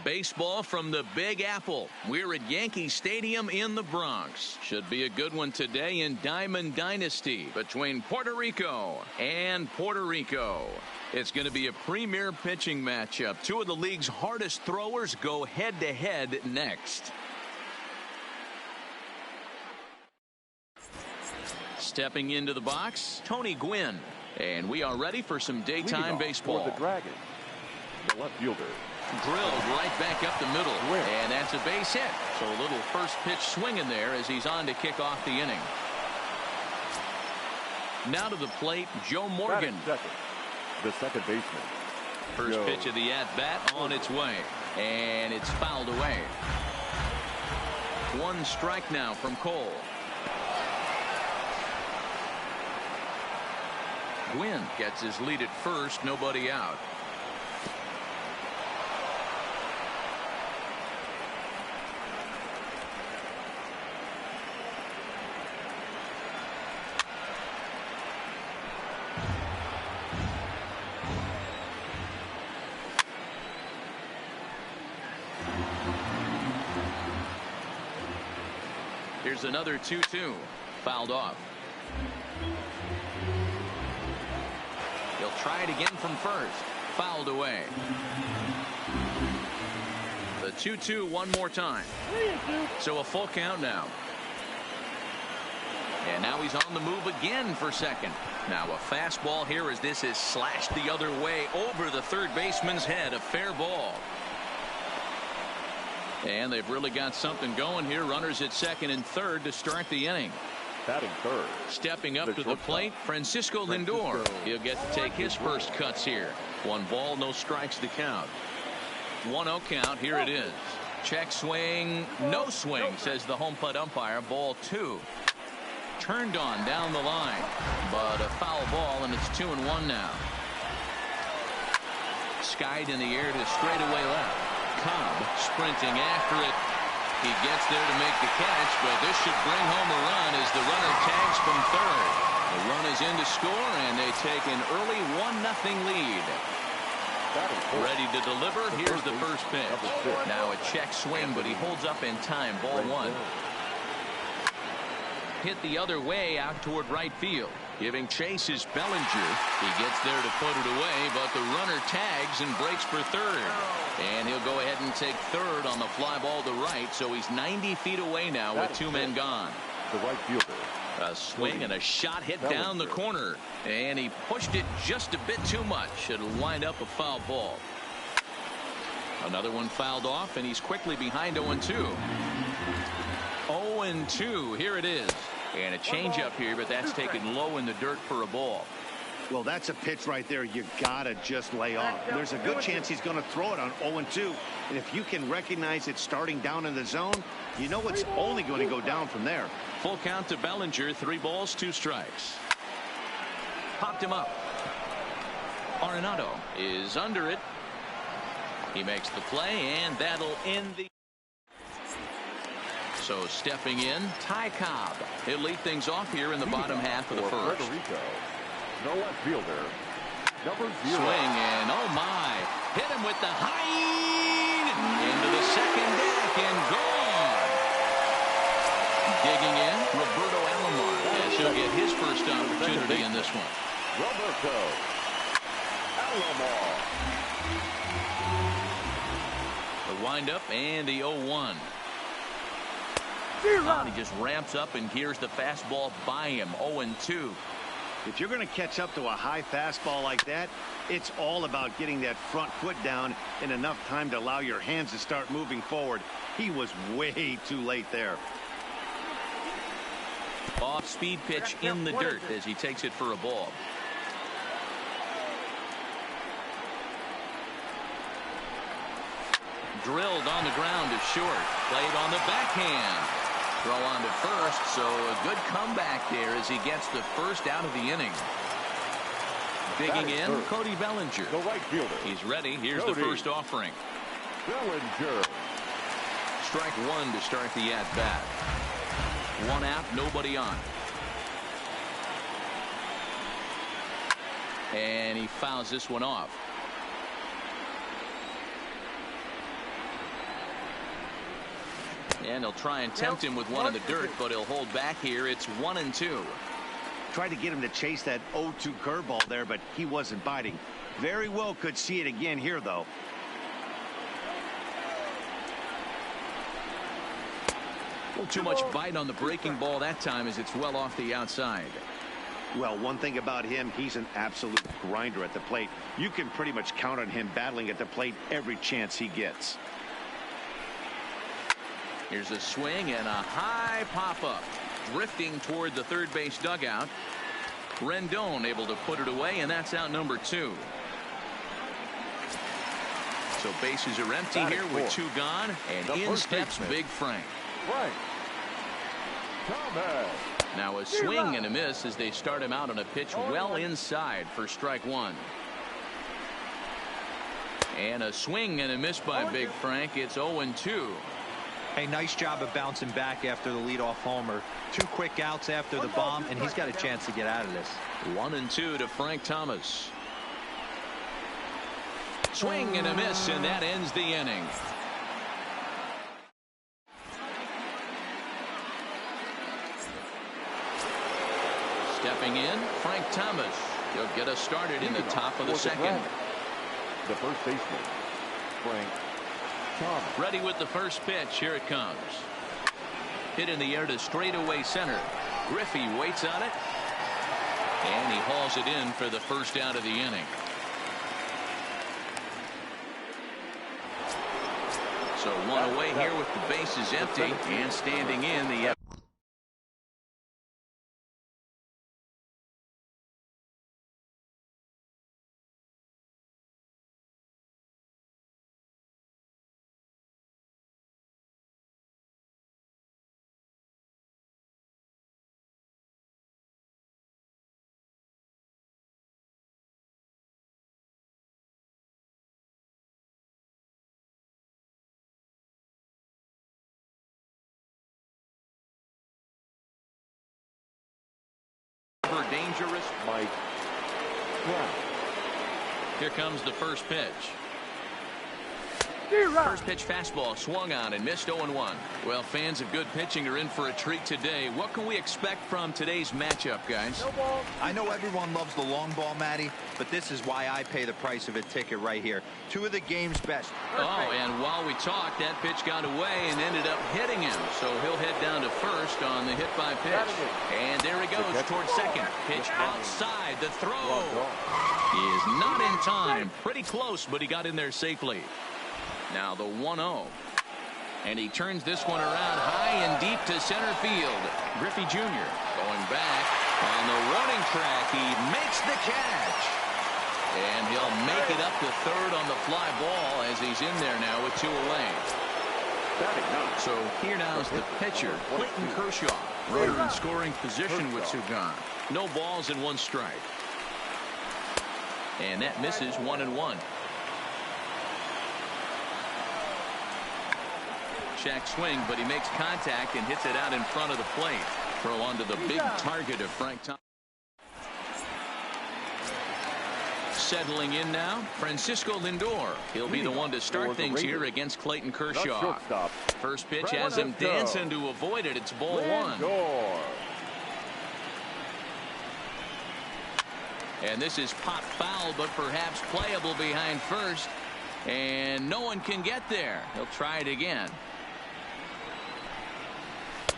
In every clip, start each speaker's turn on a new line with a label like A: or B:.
A: Baseball from the Big Apple. We're at Yankee Stadium in the Bronx. Should be a good one today in Diamond Dynasty between Puerto Rico and Puerto Rico. It's going to be a premier pitching matchup. Two of the league's hardest throwers go head-to-head next. Stepping into the box, Tony Gwynn. And we are ready for some daytime baseball.
B: For the Dragons, the left fielder.
A: Drilled right back up the middle. And that's a base hit. So a little first pitch swing in there as he's on to kick off the inning. Now to the plate, Joe Morgan.
B: The second baseman.
A: First pitch of the at-bat on its way. And it's fouled away. One strike now from Cole. Gwynn gets his lead at first, nobody out. Here's another 2-2. Fouled off. He'll try it again from first. Fouled away. The 2-2 one more time. So a full count now. And now he's on the move again for second. Now a fastball here as this is slashed the other way over the third baseman's head. A fair ball. And they've really got something going here. Runners at second and third to start the inning.
B: Batting third.
A: Stepping up to the plate, Francisco Lindor. He'll get to take his first cuts here. One ball, no strikes to count. 1-0 count. Here it is. Check swing. No swing, says the home plate umpire. Ball 2. Turned on down the line. But a foul ball, and it's 2-1 now. Skied in the air to straightaway left. Cobb sprinting after it. He gets there to make the catch, but this should bring home a run as the runner tags from third. The run is in to score, and they take an early 1-0 lead. Ready to deliver. Here's the first pitch. Now a check swing, but he holds up in time. Ball 1. Hit the other way out toward right field. Giving chase is Bellinger. He gets there to put it away, but the runner tags and breaks for third. And he'll go ahead and take third on the fly ball to right, so he's 90 feet away now with 2 men gone.
B: The right fielder.
A: A swing and a shot hit down the corner. And he pushed it just a bit too much. It'll wind up a foul ball. Another one fouled off, and he's quickly behind 0-2. 0-2. Here it is. And a changeup here, but that's taken low in the dirt for a ball.
C: Well, that's a pitch right there you gotta just lay off. There's a good chance he's going to throw it on 0-2. And if you can recognize it starting down in the zone, you know it's only going to go down from there.
A: Full count to Bellinger. 3 balls, 2 strikes. Popped him up. Arenado is under it. He makes the play, and that'll end the... So stepping in, Ty Cobb. He'll lead things off here in the bottom half of the first.
B: Puerto Rico. No left fielder. Number 0.
A: Swing and oh my. Hit him with the high into the second deck and gone. Digging in, Roberto Alomar as he'll get his first opportunity in this one.
B: Roberto Alomar.
A: The windup and the 0-1. He just ramps up and hears the fastball by him. 0-2.
C: If you're going to catch up to a high fastball like that, it's all about getting that front foot down in enough time to allow your hands to start moving forward. He was way too late there.
A: Off speed pitch in the dirt as he takes it for a ball. Drilled on the ground is short. Played on the backhand. Throw on to first, so a good comeback there as he gets the first out of the inning. Digging in, Cody Bellinger.
B: The right fielder.
A: He's ready. Here's the first offering.
B: Bellinger.
A: Strike 1 to start the at-bat. 1 out, nobody on. And he fouls this one off. And they'll try and tempt him with one in the dirt, but he'll hold back here. It's 1-2.
C: Tried to get him to chase that 0-2 curveball there, but he wasn't biting. Very well could see it again here, though.
A: Well, too much bite on the breaking ball that time as it's well off the outside.
C: Well, one thing about him, he's an absolute grinder at the plate. You can pretty much count on him battling at the plate every chance he gets.
A: Here's a swing and a high pop-up. Drifting toward the third base dugout. Rendon able to put it away, and that's out number 2. So bases are empty here with 2 gone, and in steps Big Frank. Now a swing and a miss as they start him out on a pitch well inside for strike 1. And a swing and a miss by Big Frank. It's 0-2.
D: Hey, nice job of bouncing back after the leadoff homer. 2 quick outs after the bomb, and he's got a chance to get out of this.
A: 1-2 to Frank Thomas. Swing and a miss, and that ends the inning. Stepping in, Frank Thomas. He'll get us started in the top of the second.
B: The first baseman, Frank Thomas.
A: Ready with the first pitch. Here it comes. Hit in the air to straightaway center. Griffey waits on it. And he hauls it in for the first out of the inning. So 1 away here with the bases empty. And standing in the dangerous
B: Mike Brown.
A: Here comes the first pitch. First pitch fastball swung on and missed 0-1. Well, fans of good pitching are in for a treat today. What can we expect from today's matchup, guys?
D: I know everyone loves the long ball, Matty, but this is why I pay the price of a ticket right here. 2 of the game's best.
A: Oh, and while we talked, that pitch got away and ended up hitting him. So he'll head down to first on the hit by pitch. And there he goes towards second. Pitch outside the throw. He is not in time. Pretty close, but he got in there safely. Now the 1-0. And he turns this one around high and deep to center field. Griffey Jr. going back on the running track. He makes the catch. And he'll make it up to third on the fly ball as he's in there now with 2 away. So here now is the pitcher, Clayton Kershaw. Runner in scoring position with 2 gone. No balls and 1 strike. And that misses 1-1. Check swing, but he makes contact and hits it out in front of the plate. Throw onto the big target of Frank Thomas. Settling in now, Francisco Lindor. He'll be the one to start things here against Clayton Kershaw. First pitch has him dancing to avoid it. It's ball 1. And this is pop foul, but perhaps playable behind first. And no one can get there. He'll try it again.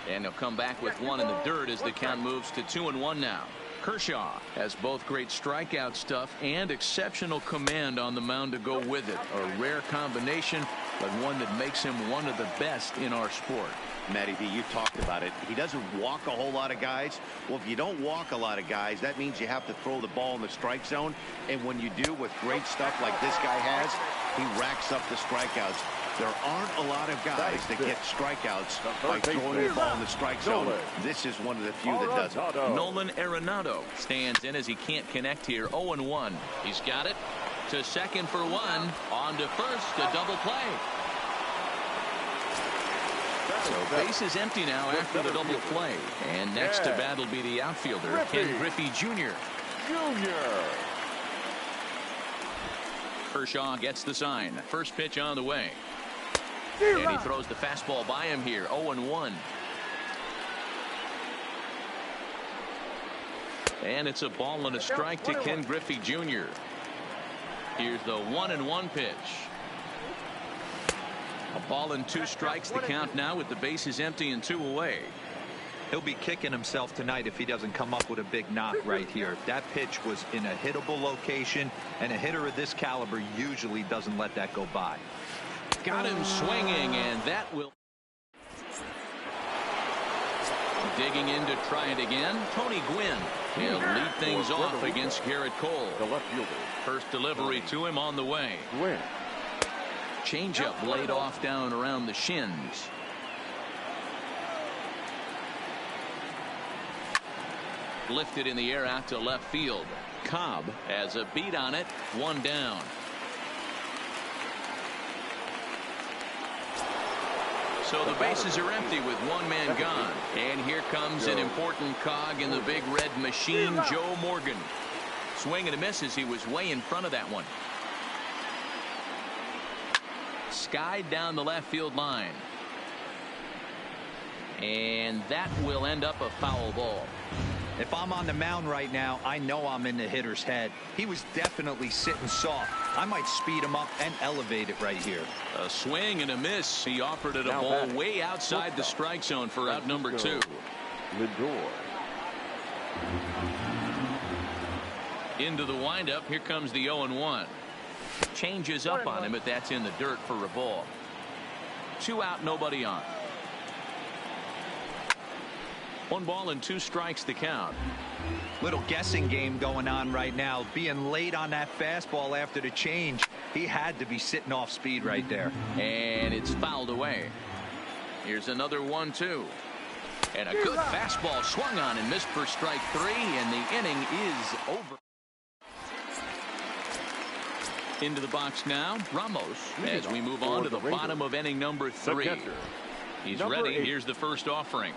A: And he'll come back with 1 in the dirt as the count moves to 2-1 now. Kershaw has both great strikeout stuff and exceptional command on the mound to go with it. A rare combination, but one that makes him one of the best in our sport.
C: Matty V, you talked about it. He doesn't walk a whole lot of guys. Well, if you don't walk a lot of guys, that means you have to throw the ball in the strike zone. And when you do with great stuff like this guy has, he racks up the strikeouts. There aren't a lot of guys that get strikeouts by throwing the ball in the strike zone. This is one of the few that does it.
A: Nolan Arenado stands in as he can't connect here. 0-1. He's got it to second for 1. On to first, a double play. So base is empty now after the double play. And next to bat will be the outfielder, Ken Griffey Jr. Kershaw gets the sign. First pitch on the way. And he throws the fastball by him here. 0-1. And it's a ball and a strike to Ken Griffey Jr. Here's the 1-1 pitch. A ball and 2 strikes the count now with the bases empty and 2 away.
D: He'll be kicking himself tonight if he doesn't come up with a big knock right here. That pitch was in a hittable location, and a hitter of this caliber usually doesn't let that go by.
A: Got him swinging, and that will. Digging in to try it again. Tony Gwynn. He'll lead things off against Garrett Cole.
B: The left fielder.
A: First delivery to him on the way.
B: Gwynn.
A: Changeup laid off down around the shins. Lifted in the air out to left field. Cobb has a beat on it. 1 down. So the bases are empty with 1 man gone. And here comes an important cog in the big red machine, Joe Morgan. Swing and a miss as he was way in front of that one. Skied down the left field line. And that will end up a foul ball.
D: If I'm on the mound right now, I know I'm in the hitter's head. He was definitely sitting soft. I might speed him up and elevate it right here.
A: A swing and a miss. He offered it a ball way outside the strike zone for out number 2.
B: Lindor.
A: Into the windup. Here comes the 0-1. Changes up on him, but that's in the dirt for a ball. 2 out, nobody on. 1 ball and 2 strikes the count.
D: Little guessing game going on right now. Being late on that fastball after the change. He had to be sitting off speed right there.
A: And it's fouled away. Here's another 1-2. And a good fastball swung on and missed for strike 3, and the inning is over. Into the box now, Ramos, as we move on to the bottom of inning number 3. He's ready. Here's the first offering.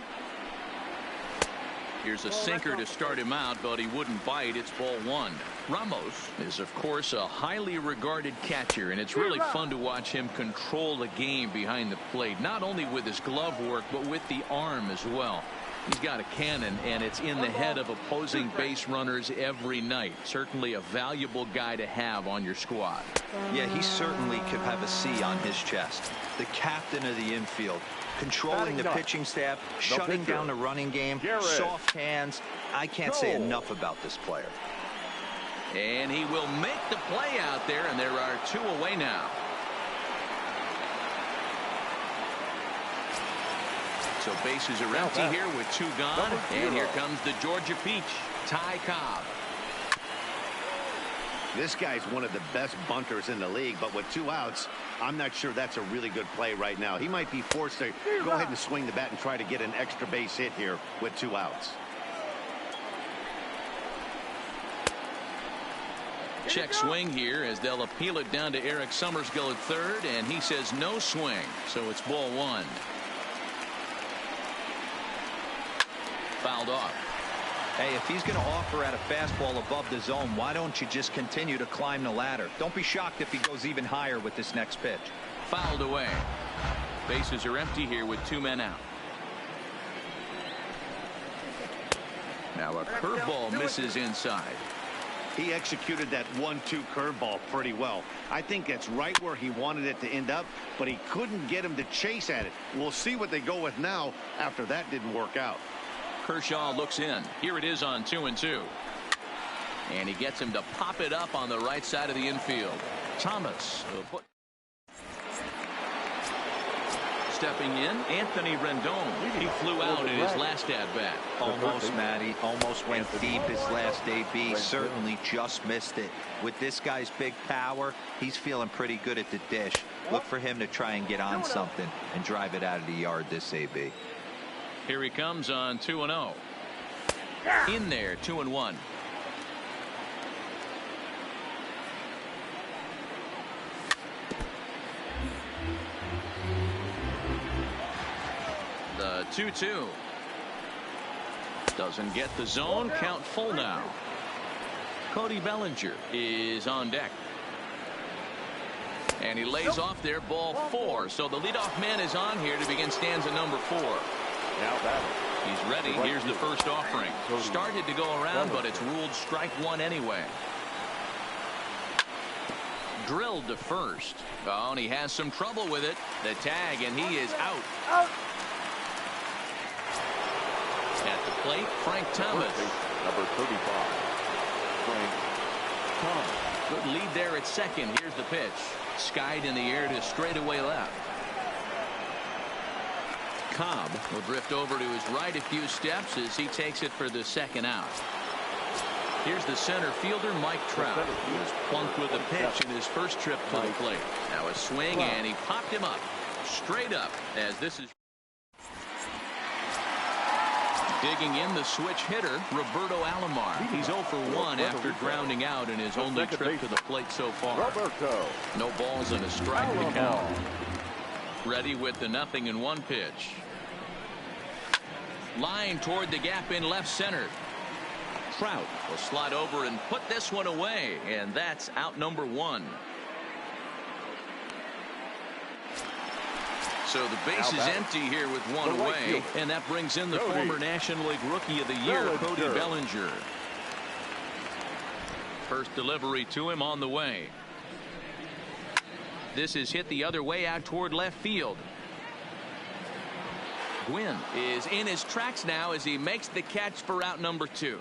A: Here's a sinker to start him out, but he wouldn't bite. It's ball 1. Ramos is, of course, a highly regarded catcher, and it's really fun to watch him control the game behind the plate, not only with his glove work, but with the arm as well. He's got a cannon, and it's in the head of opposing base runners every night. Certainly a valuable guy to have on your squad.
D: Yeah, he certainly could have a C on his chest. The captain of the infield. Controlling the pitching staff, shutting down the running game, soft hands. I can't say enough about this player.
A: And he will make the play out there, and there are 2 away now. So bases are empty here with 2 gone. And here comes the Georgia Peach, Ty Cobb.
C: This guy's one of the best bunters in the league, but with 2 outs, I'm not sure that's a really good play right now. He might be forced to go ahead and swing the bat and try to get an extra base hit here with 2 outs.
A: Check swing here as they'll appeal it down to Eric Summersgill at third, and he says no swing, so it's ball 1. Fouled off.
D: Hey, if he's going to offer at a fastball above the zone, why don't you just continue to climb the ladder? Don't be shocked if he goes even higher with this next pitch.
A: Fouled away. Bases are empty here with 2 men out. Now a curveball misses inside.
C: He executed that 1-2 curveball pretty well. I think that's right where he wanted it to end up, but he couldn't get him to chase at it. We'll see what they go with now after that didn't work out.
A: Kershaw looks in. Here it is on 2-2. And he gets him to pop it up on the right side of the infield. Thomas. Stepping in, Anthony Rendon. He flew out in his last at-bat.
D: Almost, Matty. Almost went deep his last AB. Certainly just missed it. With this guy's big power, he's feeling pretty good at the dish. Look for him to try and get on something and drive it out of the yard this AB.
A: Here he comes on 2-0. In there, 2-1. The 2-2. Doesn't get the zone. Count full now. Cody Bellinger is on deck. And he lays off there, ball 4. So the leadoff man is on here to begin stanza number 4.
B: Now batting.
A: He's ready. Here's the first offering. Started to go around, but it's ruled strike 1 anyway. Drilled to first. Oh, and he has some trouble with it. The tag, and he is out. At the plate, Frank Thomas.
B: Number 35. Frank Thomas.
A: Good lead there at second. Here's the pitch. Skied in the air to straightaway left. Cobb will drift over to his right a few steps as he takes it for the second out. Here's the center fielder, Mike Trout. He was plunked with a pitch in his first trip to the plate. Now a swing, and he popped him up. Straight up, as this is digging in the switch hitter, Roberto Alomar. He's 0 for 1 after grounding out in his only trip to the plate so far.
B: Roberto.
A: No balls and a strike to count. Ready with the 0-1 pitch. Line toward the gap in left center. Trout will slide over and put this one away, and that's out number 1. So the base is empty here with 1 away, and that brings in the former National League Rookie of the Year, Cody Bellinger. First delivery to him on the way. This is hit the other way out toward left field. Gwynn is in his tracks now as he makes the catch for out number 2.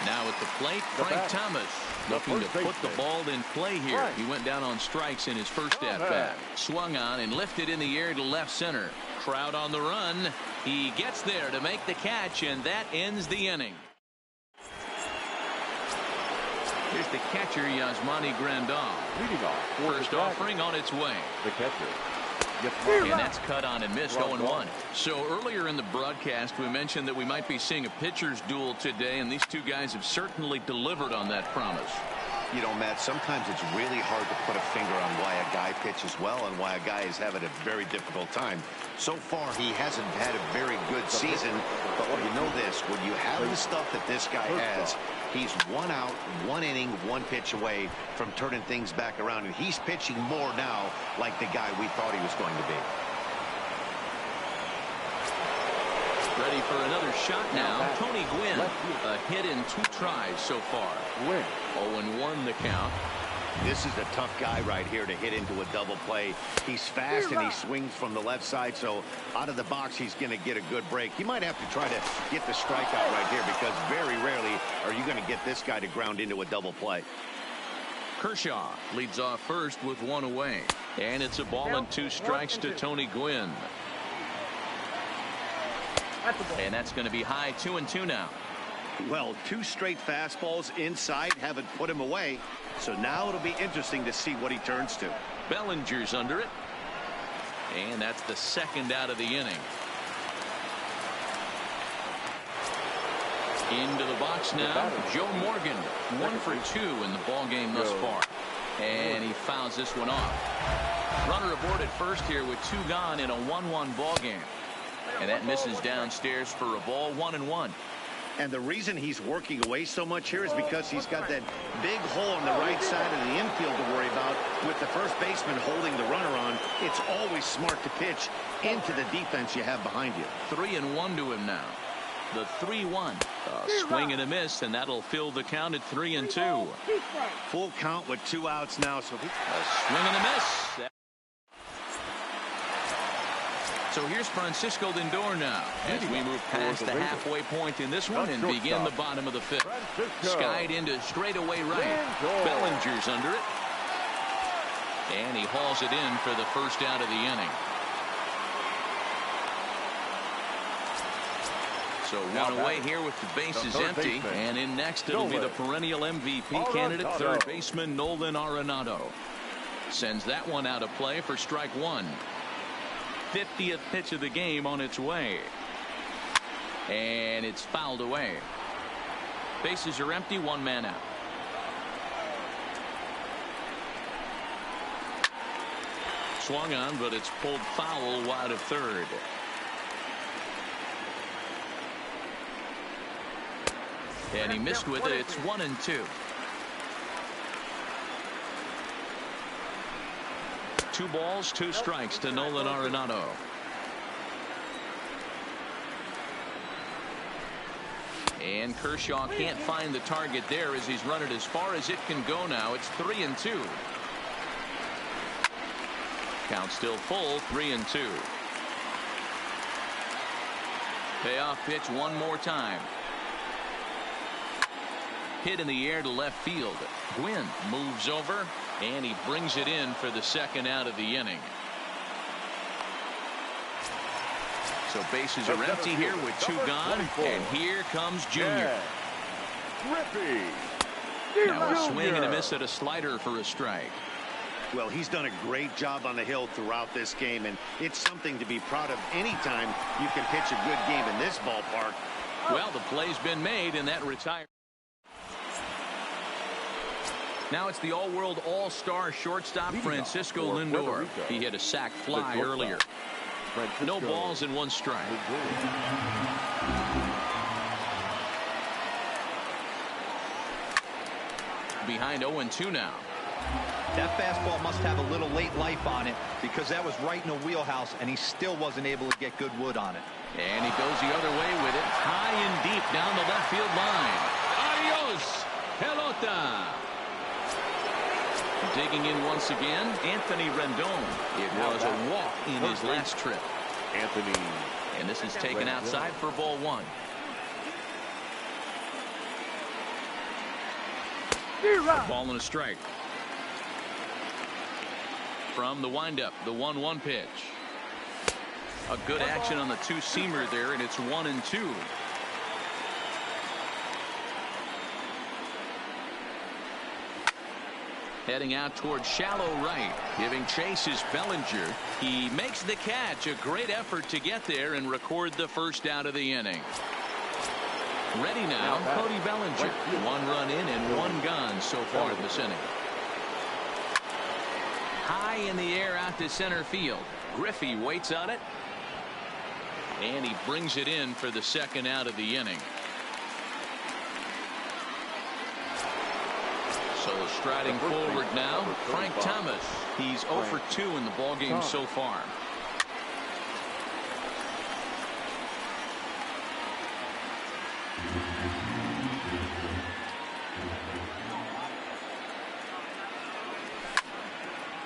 A: Now at the plate, Frank Thomas looking to put the ball in play here. He went down on strikes in his first at-bat. Swung on and lifted in the air to left center. Crowd on the run. He gets there to make the catch, and that ends the inning. Here's the catcher, Yasmani Grandal.
B: Leading off.
A: First offering on its way.
B: The catcher.
A: And that's cut on and missed. 0-1. So earlier in the broadcast we mentioned that we might be seeing a pitcher's duel today, and these two guys have certainly delivered on that promise.
C: You know, Matt, sometimes it's really hard to put a finger on why a guy pitches well and why a guy is having a very difficult time. So far, he hasn't had a very good season, but you know this, when you have the stuff that this guy has, he's 1 out, 1 inning, 1 pitch away from turning things back around, and he's pitching more now like the guy we thought he was going to be.
A: Ready for another shot now. Tony Gwynn, a hit in 2 tries so far. 0-1 the count.
C: This is a tough guy right here to hit into a double play. He's fast and he swings from the left side, so out of the box he's going to get a good break. He might have to try to get the strikeout right here, because very rarely are you going to get this guy to ground into a double play.
A: Kershaw leads off first with 1 away, and it's a ball and 2 strikes to Tony Gwynn. And that's going to be high. 2-2 now.
C: Well, 2 straight fastballs inside haven't put him away. So now it'll be interesting to see what he turns to.
A: Bellinger's under it. And that's the second out of the inning. Into the box now, Joe Morgan. 1 for 2 in the ball game thus far. And he fouls this one off. Runner aboard at first here with 2 gone in a 1-1 ball game. And that misses downstairs for a ball. 1-1.
C: And the reason he's working away so much here is because he's got that big hole on the right side of the infield to worry about. With the first baseman holding the runner on, it's always smart to pitch into the defense you have behind you.
A: 3-1 to him now. The 3-1. Swing and a miss, and that'll fill the count at 3-2.
C: Full count with 2 outs now. So
A: a swing and a miss. So here's Francisco Lindor now as we move past the halfway point in this one and begin the bottom of the 5th. Skied into straightaway right. Bellinger's under it. And he hauls it in for the first out of the inning. So 1 away here with the bases empty. And in next it'll be the perennial MVP candidate, third baseman Nolan Arenado. Sends that one out of play for strike 1. 50th pitch of the game on its way. And it's fouled away. Bases are empty, 1 man out. Swung on, but it's pulled foul wide of third. And he missed with it. It's 1-2. 2 balls, 2 strikes to Nolan Arenado. And Kershaw can't find the target there as he's run it as far as it can go now. It's 3-2. Count still full, 3-2. Payoff pitch one more time. Hit in the air to left field. Gwynn moves over, and he brings it in for the 2nd out of the inning. So bases are empty here with 2 gone, and here comes Junior. Now a swing and a miss at a slider for a strike.
C: Well, he's done a great job on the hill throughout this game, and it's something to be proud of anytime you can pitch a good game in this ballpark.
A: Well, the play's been made, and that retires. Now it's the all-world all-star shortstop Francisco Lindor. He hit a sac fly earlier. No balls and 1 strike. Behind 0-2 now.
D: That fastball must have a little late life on it because that was right in the wheelhouse and he still wasn't able to get good wood on it.
A: And he goes the other way with it, high and deep down the left field line. Adios, pelota. Digging in once again, Anthony Rendon. It was a walk in his last trip.
B: Anthony.
A: And this is taken outside for ball 1. A ball and a strike. From the windup, the 1-1 pitch. A good action on the 2-seamer there, and it's 1-2. Heading out towards shallow right. Giving chase is Bellinger. He makes the catch. A great effort to get there and record the 1st out of the inning. Ready now, Cody Bellinger. 1 run in and 1 gone so far this inning. High in the air out to center field. Griffey waits on it. And he brings it in for the 2nd out of the inning. So striding forward now, Frank Thomas. He's 0 for 2 in the ballgame so far.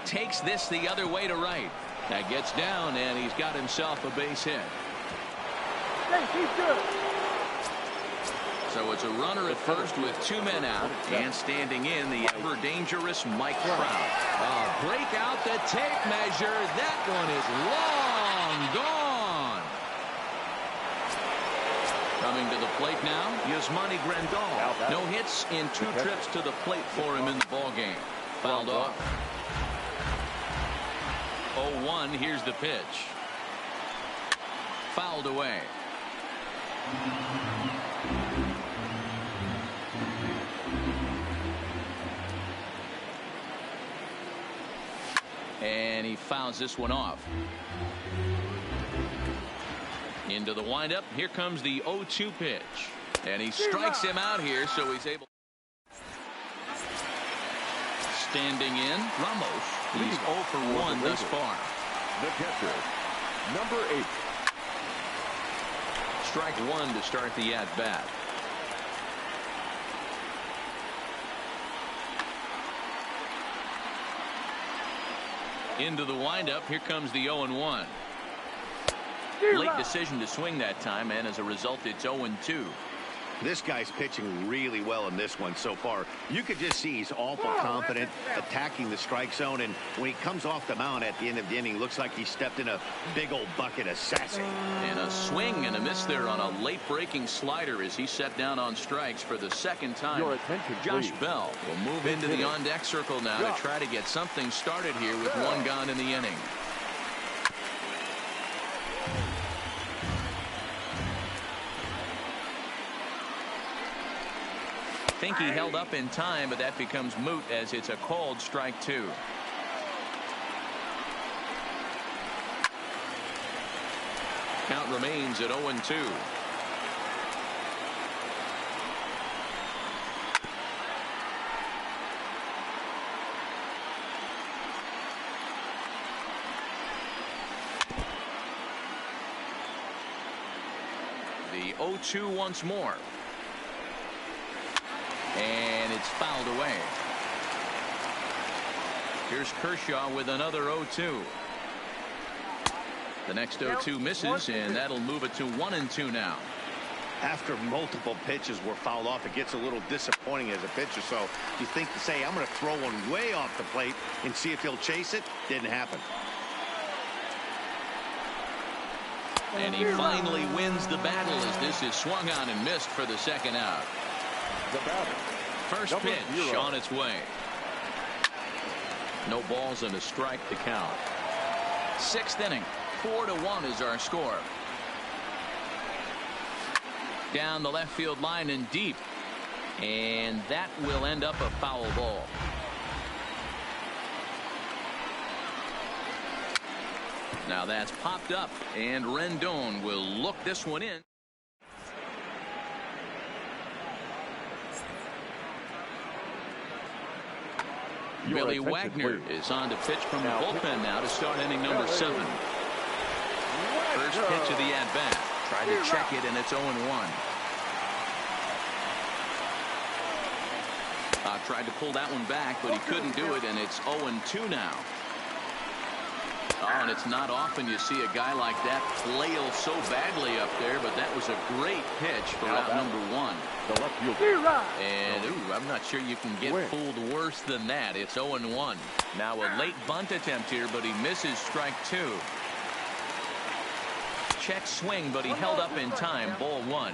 A: Takes this the other way to right. That gets down, and he's got himself a base hit.
B: He's good.
A: So it's a runner at first with 2 men out, and standing in the ever-dangerous Mike Trout. Break out the tape measure. That one is long gone. Coming to the plate now, Yasmani Grandal. No hits in 2 trips to the plate for him in the ballgame. Fouled off. 0-1, here's the pitch. Fouled away. And he fouls this one off. Into the windup. Here comes the 0-2 pitch. And he strikes him out here, so he's able. Standing in, Ramos. He's 0 for 1 thus far.
B: The catcher, number 8.
A: Strike 1 to start the at-bat. Into the windup. Here comes the 0-1. Late decision to swing that time, and as a result, it's 0-2.
C: This guy's pitching really well in this one so far. You could just see he's awful confident attacking the strike zone, and when he comes off the mound at the end of the inning, looks like he stepped in a big old bucket of sassy.
A: And a swing and a miss there on a late breaking slider as he set down on strikes for the 2nd time.
B: Your attention,
A: Josh
B: please.
A: Bell will move into the on-deck circle now to try to get something started here with 1 gone in the inning. Think he held up in time, but that becomes moot as it's a called strike 2. Count remains at 0-2. 0-2 once more. And it's fouled away. Here's Kershaw with another 0-2. The next 0-2 misses, and that'll move it to 1-2 now.
C: After multiple pitches were fouled off, it gets a little disappointing as a pitcher. So you think to say, I'm going to throw one way off the plate and see if he'll chase it. Didn't happen.
A: And he finally wins the battle as this is swung on and missed for the second out.
B: The batter.
A: First pitch on its way. No balls and a strike to count. Sixth inning. 4-1 is our score. Down the left field line and deep. And that will end up a foul ball. Now that's popped up, and Rendon will look this one in. Billy Wagner is on to pitch from the bullpen now to start inning number 7. First pitch of the at-bat. Tried to check it, and it's 0-1. Tried to pull that one back, but he couldn't do it, and it's 0-2 now. Oh, and it's not often you see a guy like that flail so badly up there, but that was a great pitch for out number 1.
B: The left fielder.
A: And, I'm not sure you can get fooled worse than that. It's 0-1. Now a late bunt attempt here, but he misses strike 2. Check swing, but he held up in time. Ball 1.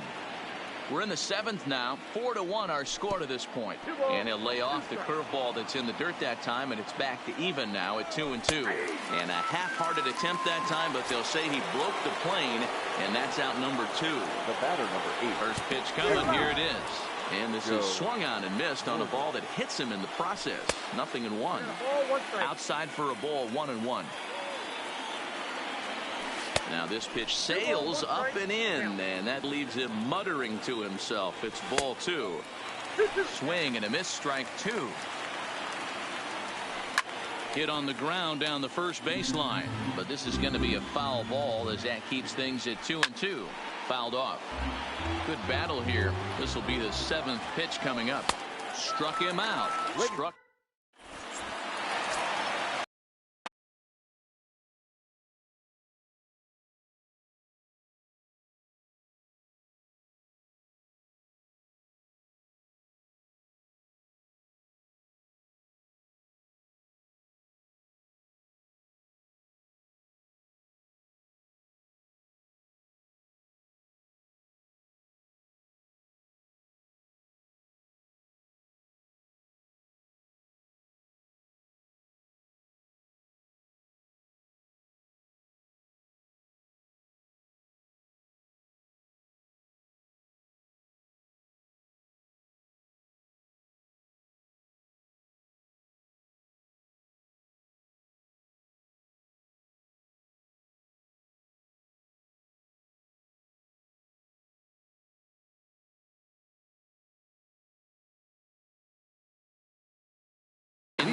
A: We're in the 7th now. 4-1 our score to this point. And he'll lay off the curveball that's in the dirt that time, and it's back to even now at 2-2. And a half-hearted attempt that time, but they'll say he broke the plane, and that's out number 2.
B: The batter number 8.
A: First pitch coming. Here it is. And this is swung on and missed on a ball that hits him in the process. 0-1. Outside for a ball. 1-1. Now this pitch sails up and in, and that leaves him muttering to himself. It's ball 2. Swing and a miss, strike 2. Hit on the ground down the first baseline, but this is going to be a foul ball as that keeps things at 2-2. Fouled off. Good battle here. This will be the 7th pitch coming up. Struck him out. Struck.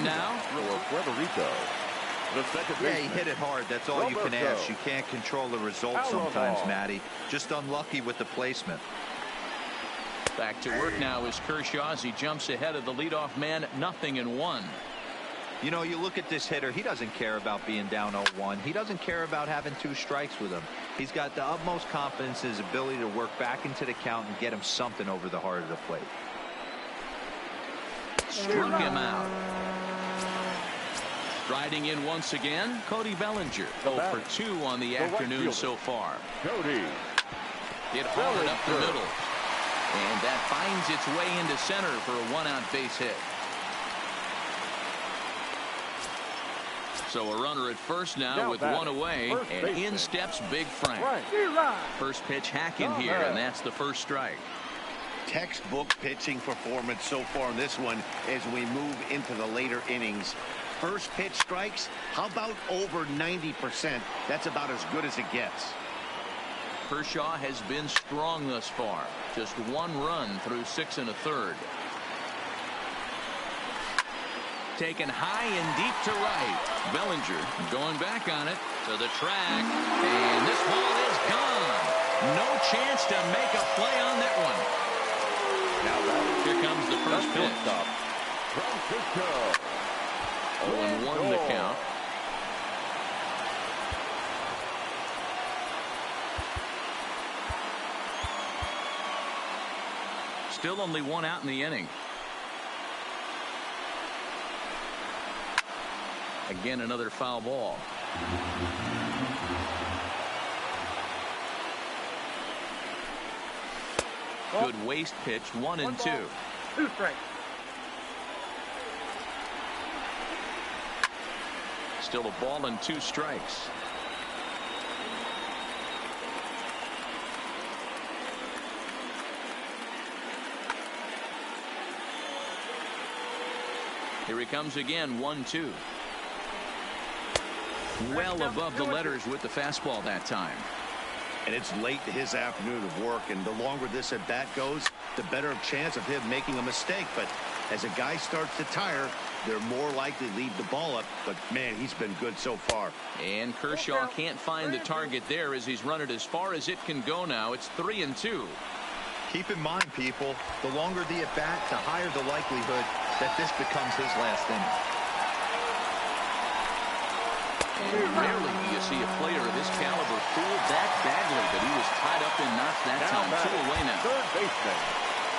A: Now
B: for Puerto Rico. The second
D: he hit it hard. That's all you can ask. You can't control the result sometimes, Matty. Just unlucky with the placement.
A: Back to work now is Kershaw as he jumps ahead of the leadoff man. 0-1.
D: You know, you look at this hitter. He doesn't care about being down 0-1. He doesn't care about having 2 strikes with him. He's got the utmost confidence in his ability to work back into the count and get him something over the heart of the plate.
A: Struck him out. Striding in once again, Cody Bellinger. 0 for 2 on the afternoon so far.
B: Cody.
A: Hit hard up the middle. And that finds its way into center for a 1-out base hit. So a runner at first now with 1 away, and in steps Big Frank. First pitch hacking here, and that's the first strike.
C: Textbook pitching performance so far in this one as we move into the later innings. First pitch strikes, how about over 90%? That's about as good as it gets.
A: Kershaw has been strong thus far. Just 1 run through 6 1/3. Taken high and deep to right. Bellinger going back on it to the track. And this ball is gone. No chance to make a play on that one.
B: Now that
A: Here comes the first pitch.
B: stop. Francisco.
A: 0-1 the count. Still only one out in the inning. Again, another foul ball. Good waste pitch, 1-2.
E: 2 strikes.
A: Still a ball and 2 strikes. Here he comes again, 1-2. Well above the letters with the fastball that time.
C: And it's late to his afternoon of work, and the longer this at bat goes, the better chance of him making a mistake. But as a guy starts to tire, they're more likely to leave the ball up. But man, he's been good so far.
A: And Kershaw can't find the target there as he's run it as far as it can go now. It's 3-2.
D: Keep in mind, people, the longer the at bat, the higher the likelihood that this becomes his last inning.
A: Rarely do you see a player of this caliber fool that badly, but he was tied up in knots that time. 2 away now.
B: Third baseman.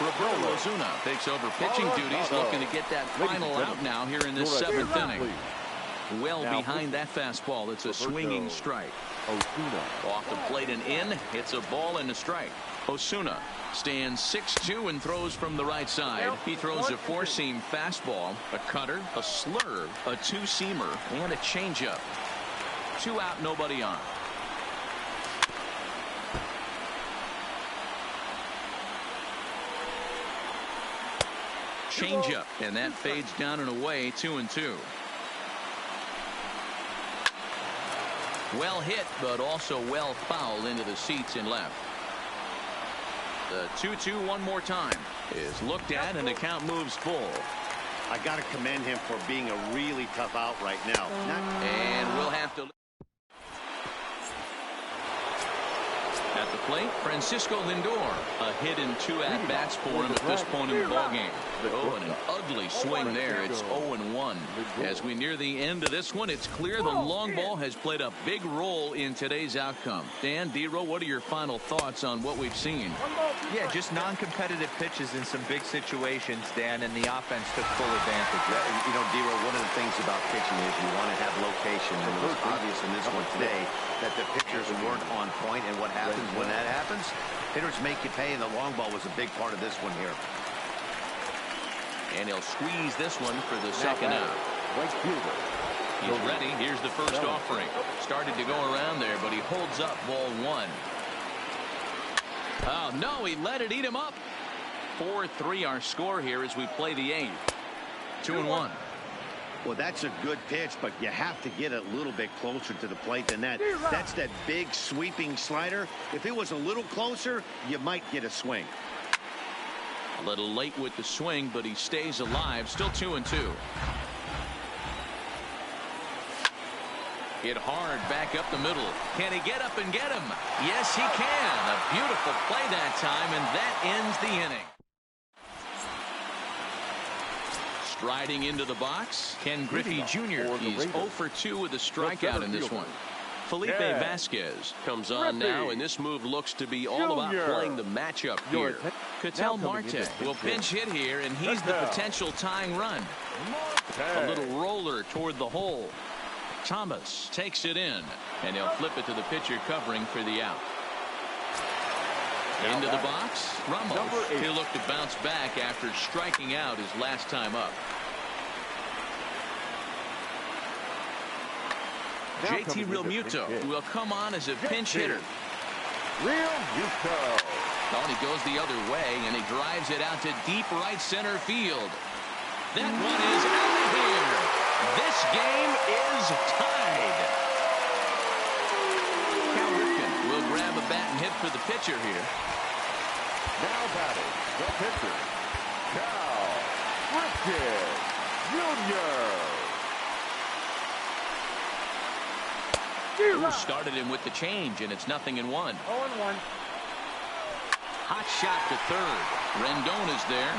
A: Roberto Ozuna takes over pitching duties, looking to get that final out now here in this 7th inning. Well behind that fastball. It's a swinging strike.
B: Ozuna.
A: Off the plate and in. It's a ball and a strike. Osuna stands 6'2" and throws from the right side. He throws a 4-seam fastball, a cutter, a slurve, a 2-seamer, and a changeup. 2 out, nobody on. Changeup, and that fades down and away. 2-2. Well hit, but also well fouled into the seats and left. The 2-2 one more time is looked at, and the count moves full.
C: I got to commend him for being a really tough out right now.
A: And we'll have to. At the plate, Francisco Lindor. A hit in 2 at-bats for him at this point in the ballgame. Oh, and an ugly swing there. It's 0-1. As we near the end of this one, it's clear the long ball has played a big role in today's outcome. Dan, D-Row, what are your final thoughts on what we've seen?
D: Yeah, just non-competitive pitches in some big situations, Dan, and the offense took full advantage.
C: You know, D-Row, one of the things about pitching is you want to have location, and it was obvious in this one today that the pitchers weren't on point, and what happens when that happens? Hitters make you pay, and the long ball was a big part of this one here.
A: And he'll squeeze this one for the second out.
B: Right fielder.
A: He's ready. Here's the first offering. Started to go around there, but he holds up ball 1. Oh, no, he let it eat him up. 4-3 our score here as we play the 8th. 2-1.
C: Well, that's a good pitch, but you have to get a little bit closer to the plate than that. That's that big sweeping slider. If it was a little closer, you might get a swing.
A: A little late with the swing, but he stays alive. Still 2-2. Hit hard back up the middle. Can he get up and get him? Yes, he can. A beautiful play that time, and that ends the inning. Striding into the box, Ken Griffey Jr. He's 0 for 2 with a strikeout in this one. Felipe Vasquez comes on now, and this move looks to be all about playing the matchup here. Ketel Marte will pinch hit here, and he's the potential tying run. A little roller toward the hole. Thomas takes it in, and he'll flip it to the pitcher covering for the out. Into the box, Ramos. He'll look to bounce back after striking out his last time up. JT Realmuto will come on as a pinch hitter.
B: Realmuto.
A: Oh, and he goes the other way, and he drives it out to deep right center field. That one is out of here. This game is tied. Cal Ripken will grab a bat and hit for the pitcher here.
B: Now batting, the pitcher, Cal Ripken Jr.
A: Started him with the change, and it's 0-1.
E: 0-1.
A: hot shot to third. Rendon is there.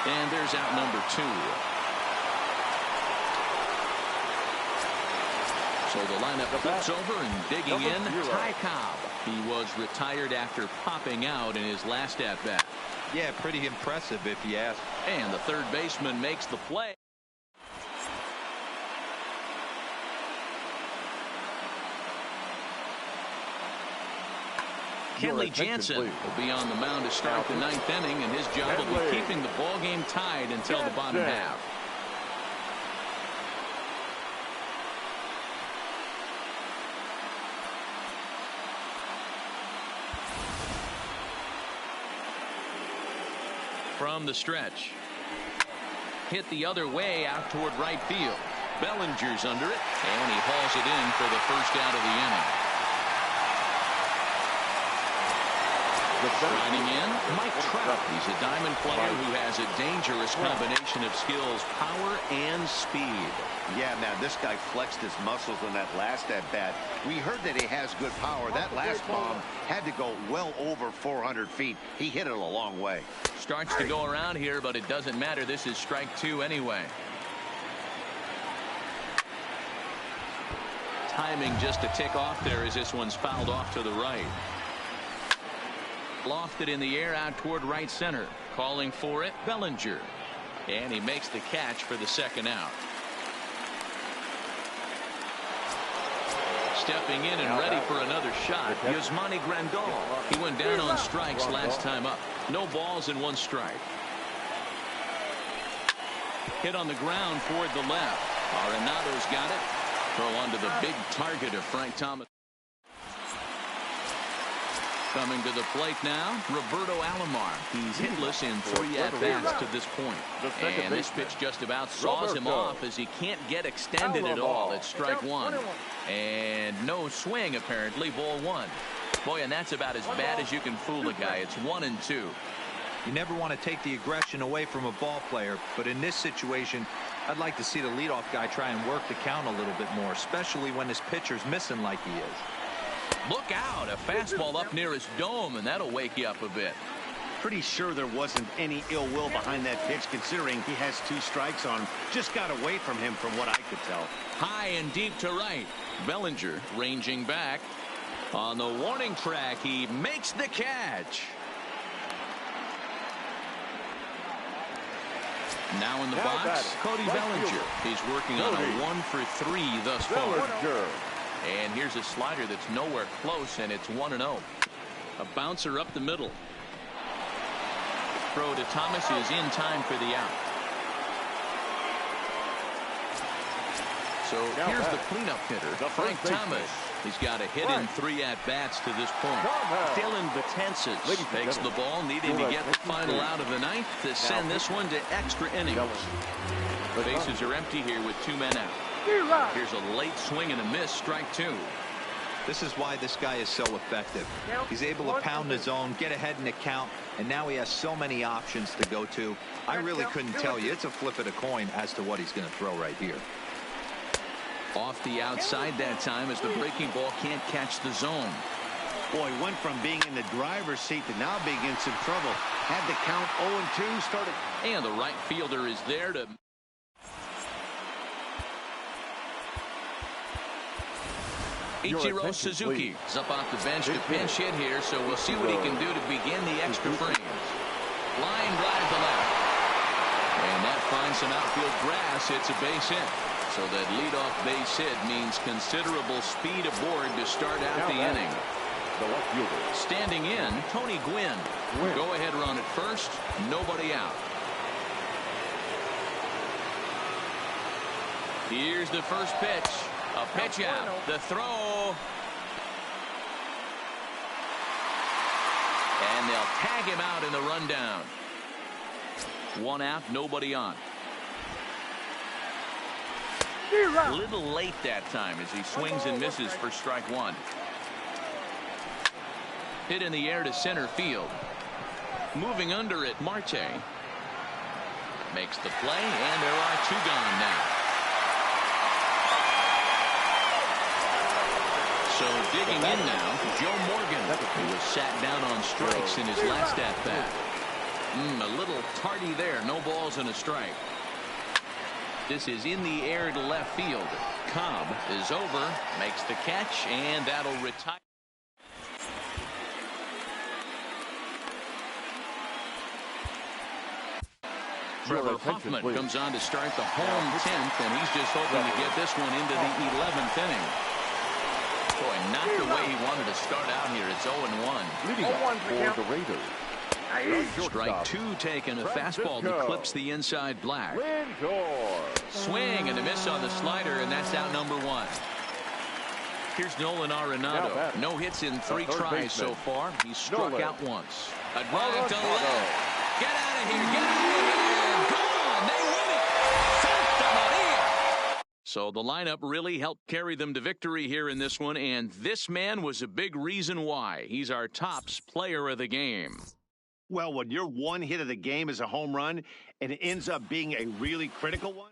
A: And there's out number 2. So the lineup flips over and digging in. Ty Cobb. He was retired after popping out in his last at-bat.
D: Yeah, pretty impressive if you ask.
A: And the third baseman makes the play. Kenley Jansen will be on the mound to start the 9th inning, and his job will be keeping the ball game tied until the bottom half. From the stretch. Hit the other way out toward right field. Bellinger's under it, and he hauls it in for the first out of the inning. Riding in, Mike Trout. He's a diamond player who has a dangerous combination of skills, power, and speed.
C: Yeah, man, this guy flexed his muscles on that last at-bat. We heard that he has good power. That last bomb had to go well over 400 feet. He hit it a long way.
A: Starts to go around here, but it doesn't matter. This is strike 2 anyway. Timing just a tick off there as this one's fouled off to the right. Lofted in the air out toward right center. Calling for it, Bellinger. And he makes the catch for the second out. Stepping in and ready for another shot, Yasmani Grandal. He went down on strikes last time up. No balls and 1 strike. Hit on the ground toward the left. Arenado's got it. Throw onto the big target of Frank Thomas. Coming to the plate now, Roberto Alomar. He's hitless in 3 at-bats to this point. And this pitch just about saws him off as he can't get extended at all. It's strike 1. And no swing, apparently, ball 1. Boy, and that's about as bad as you can fool a guy. It's 1-2.
D: You never want to take the aggression away from a ball player, but in this situation, I'd like to see the leadoff guy try and work the count a little bit more, especially when his pitcher's missing like he is.
A: Look out, a fastball up near his dome, and that'll wake you up a bit.
C: Pretty sure there wasn't any ill will behind that pitch, considering he has 2 strikes on him. Just got away from him from what I could tell.
A: High and deep to right. Bellinger ranging back. On the warning track, he makes the catch. Now in the box, Cody Bellinger. He's working on a 1-for-3 thus far. And here's a slider that's nowhere close, and it's 1-0. A bouncer up the middle. Throw to Thomas is in time for the out. So here's the cleanup hitter, Frank Thomas. He's got a hit in 3 at-bats to this point. Dylan Betances takes the ball, needing to get the final out of the 9th to send this one to extra innings. The bases are empty here with 2 men out. Here's a late swing and a miss, strike 2.
D: This is why this guy is so effective. He's able to pound the zone, get ahead in the count, and now he has so many options to go to. I really couldn't tell you. It's a flip of the coin as to what he's going to throw right here.
A: Off the outside that time as the breaking ball can't catch the zone.
C: Boy, went from being in the driver's seat to now being in some trouble. Had the count 0-2, started.
A: And the right fielder is there to... Ichiro Suzuki is up off the bench to pinch hit here, so we'll see what he can do to begin the extra frames. Line drive to left. And that finds some outfield grass. It's a base hit. So that leadoff base hit means considerable speed aboard to start out the inning. Standing in, Tony Gwynn. Go-ahead run at first. Nobody out. Here's the first pitch. A pitch out. The throw. And they'll tag him out in the rundown. 1 out, nobody on. A little late that time as he swings and misses for strike 1. Hit in the air to center field. Moving under it, Marte makes the play, and there are 2 gone now. So digging in now, Joe Morgan, who was sat down on strikes in his last at-bat. A little tardy there. No balls and a strike. This is in the air to left field. Cobb is over, makes the catch, and that'll retire. Trevor Hoffman comes on to start the home 10th, and he's just hoping to get this one into the 11th inning. Boy, not the way he wanted to start out here. It's 0-1.
B: Leading off for the Raiders.
A: Strike two taken. A fastball that clips the inside black. Swing and a miss on the slider, and that's out number one. Here's Nolan Arenado. No hits in 3 tries so far. He's struck out once. A drive to left. Get out of here. Get out of here. Gone. They win it. Santa Maria. So the lineup really helped carry them to victory here in this one, and this man was a big reason why. He's our tops player of the game.
C: Well, when your one hit of the game is a home run and it ends up being a really critical one.